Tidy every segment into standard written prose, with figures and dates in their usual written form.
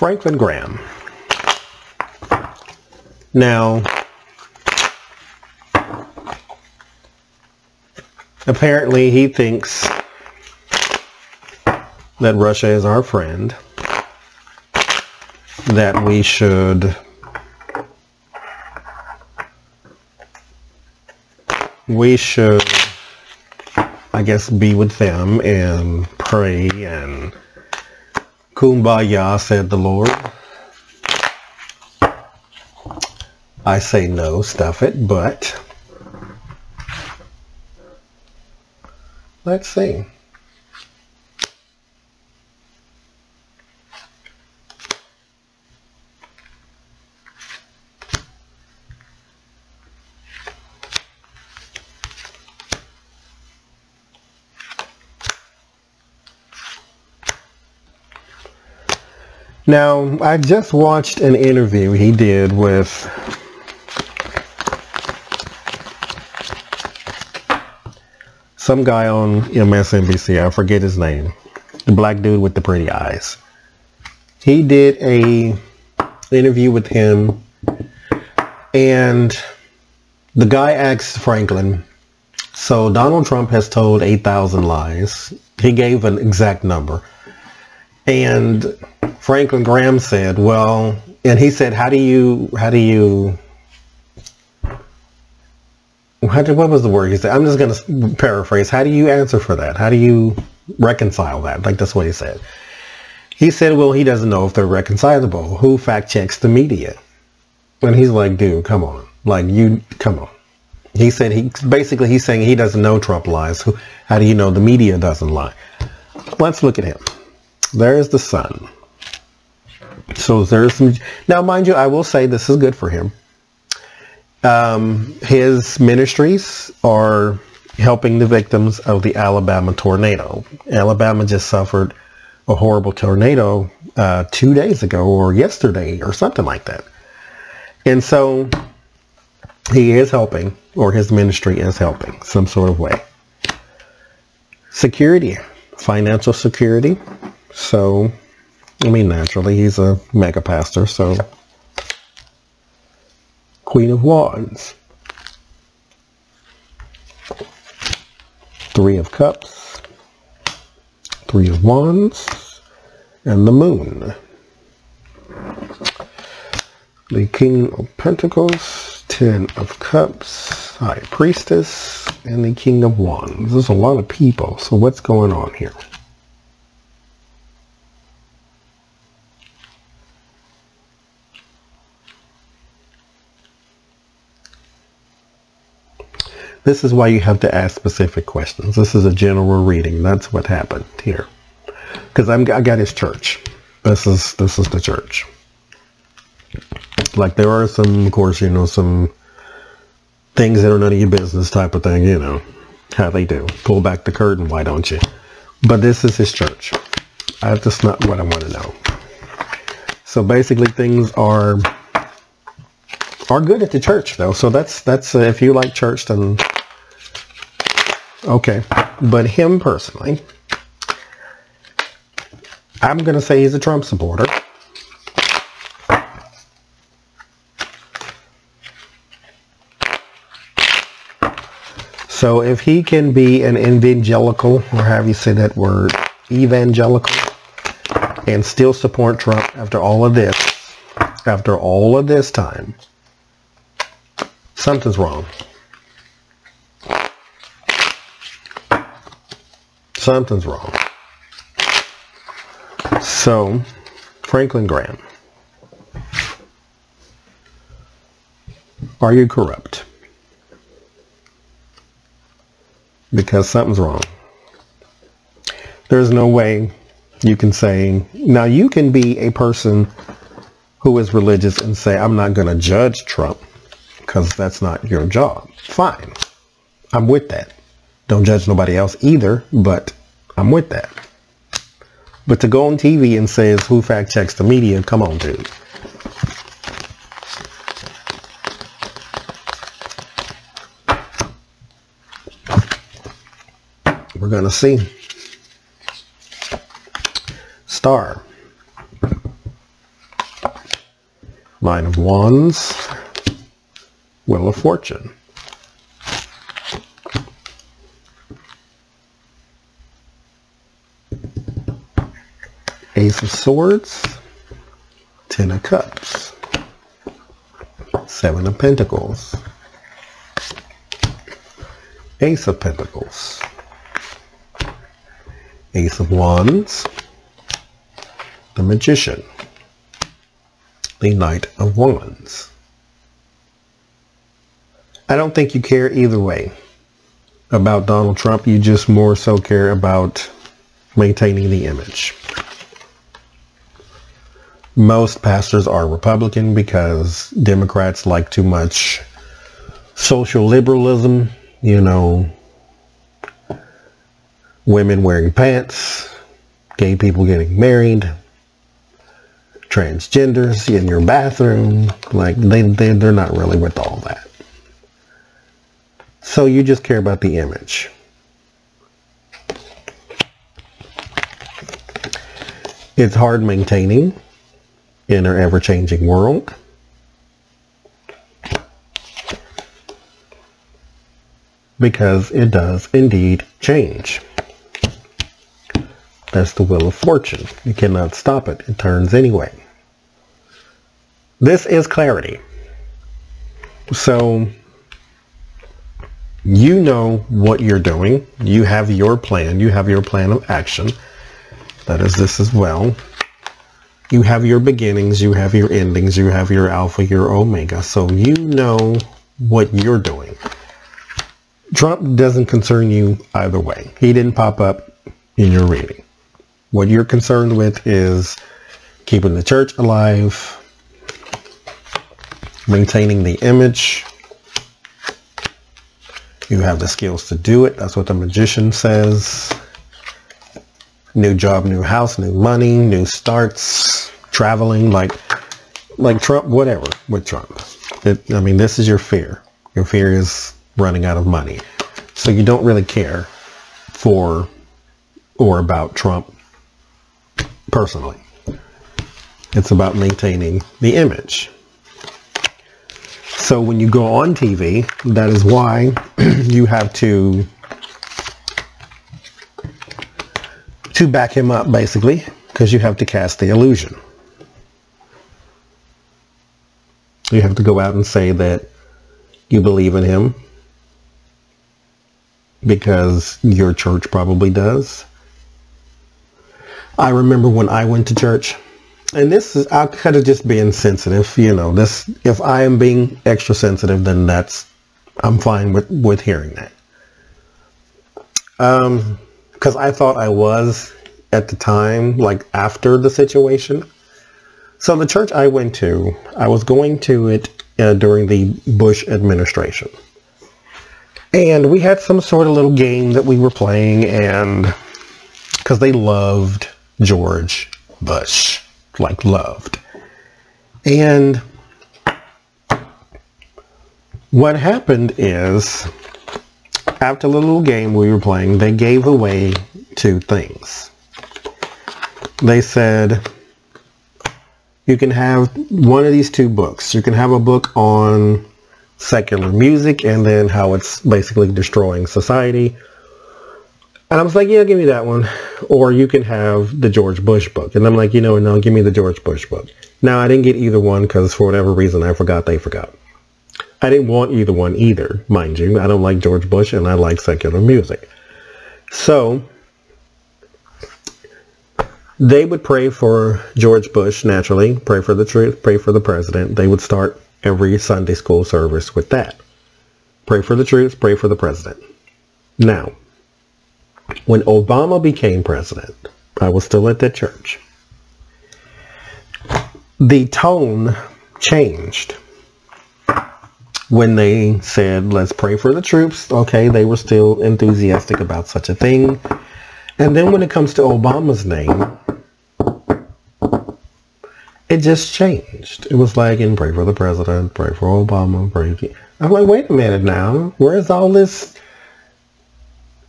Franklin Graham. Now, apparently he thinks that Russia is our friend, that we should I guess be with them and pray and kumbaya, said the Lord. I say no, stuff it, but let's see. Now, I just watched an interview he did with some guy on MSNBC. I forget his name. The black dude with the pretty eyes. He did a interview with him, and the guy asked Franklin, so Donald Trump has told 8,000 lies. He gave an exact number. And Franklin Graham said, well, and he said, what was the word he said? I'm just going to paraphrase. How do you answer for that? How do you reconcile that? Like, that's what he said. He said, well, he doesn't know if they're reconcilable. Who fact checks the media? And he's like, dude, come on. Like, come on. He said, he's saying he doesn't know Trump lies. How do you know the media doesn't lie? Let's look at him. There's the sun. So there's some, now mind you, I will say this is good for him. His ministries are helping the victims of the Alabama tornado. Alabama just suffered a horrible tornado 2 days ago or yesterday or something like that. And so he is helping, or his ministry is helping some sort of way. Security, financial security. So, I mean, naturally, he's a mega pastor, so Queen of Wands. 3 of Cups, 3 of Wands, and the Moon. The King of Pentacles, 10 of Cups, High Priestess, and the King of Wands. There's a lot of people, so what's going on here? This is why you have to ask specific questions. This is a general reading. That's what happened here. Because I got his church. This is the church. Like, there are some, of course, you know, some things that are none of your business type of thing, you know, how they do. Pull back the curtain, why don't you? But this is his church. That's not what I want to know. So basically things are good at the church, though. So that's if you like church, then okay. But him personally, I'm going to say he's a Trump supporter. So if he can be an evangelical, or however you say that word, evangelical, and still support Trump after all of this time, something's wrong. Something's wrong. So, Franklin Graham, are you corrupt? Because something's wrong. There's no way you can say, now you can be a person who is religious and say, I'm not going to judge Trump because that's not your job. Fine. I'm with that. Don't judge nobody else either, but I'm with that. But to go on TV and say, who fact checks the media? Come on, dude. We're going to see. Star. Nine of Wands, Wheel of Fortune. Ace of Swords, Ten of Cups, Seven of Pentacles, Ace of Pentacles, Ace of Wands, the Magician, the Knight of Wands. I don't think you care either way about Donald Trump. You just more so care about maintaining the image. Most pastors are Republican because Democrats like too much social liberalism, you know, women wearing pants, gay people getting married, transgenders in your bathroom. Like they're not really with all that. So you just care about the image. It's hard maintaining in our ever-changing world. Because it does indeed change. That's the Wheel of Fortune. You cannot stop it. It turns anyway. This is clarity. So you know what you're doing. You have your plan. You have your plan of action. That is this as well. You have your beginnings, you have your endings, you have your alpha, your omega. So you know what you're doing. Trump doesn't concern you either way. He didn't pop up in your reading. What you're concerned with is keeping the church alive, maintaining the image. You have the skills to do it. That's what the Magician says. New job, new house, new money, new starts, traveling, like Trump, whatever with Trump. I mean, this is your fear. Your fear is running out of money. So you don't really care for or about Trump personally. It's about maintaining the image. So when you go on TV, that is why you have to back him up, basically, because you have to cast the illusion. You have to go out and say that you believe in him because your church probably does. I remember when I went to church, and this is, I could have just been sensitive, you know, this, if I am being extra sensitive, then I'm fine with hearing that. Because I thought I was at the time, like after the situation. So the church I went to, I was going to it during the Bush administration. And we had some sort of little game that we were playing, and because they loved George Bush, like loved. And what happened is, after the little game we were playing, they gave away two things. They said, you can have one of these two books. You can have a book on secular music and then how it's basically destroying society. And I was like, yeah, give me that one. Or you can have the George Bush book. And I'm like, you know, no, give me the George Bush book. Now, I didn't get either one because for whatever reason, I forgot they forgot. I didn't want either one either, mind you. I don't like George Bush and I like secular music. So they would pray for George Bush, naturally, pray for the truth, pray for the president. They would start every Sunday school service with that. Pray for the truth, pray for the president. Now, when Obama became president, I was still at that church. The tone changed. When they said, let's pray for the troops, okay, they were still enthusiastic about such a thing. And then when it comes to Obama's name, it just changed. It was like, and pray for the president, pray for Obama, pray for... I'm like, wait a minute now. Where's all this?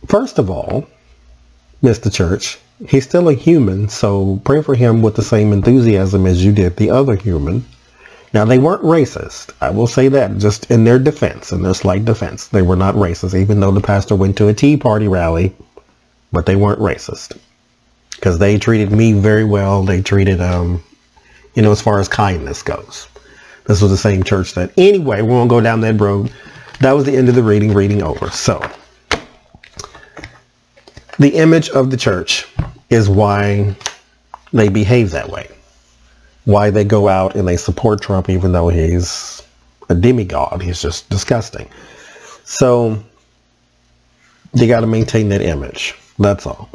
First of all, Mr. Church, he's still a human, so pray for him with the same enthusiasm as you did the other human. Now, they weren't racist. I will say that, just in their defense, in their slight defense. They were not racist, even though the pastor went to a Tea Party rally, but they weren't racist. Because they treated me very well. They treated, as far as kindness goes. This was the same church that, anyway, we won't go down that road. That was the end of the reading over. So, the image of the church is why they behave that way. Why they go out and they support Trump even though he's a demigod. He's just disgusting. So, they got to maintain that image. That's all.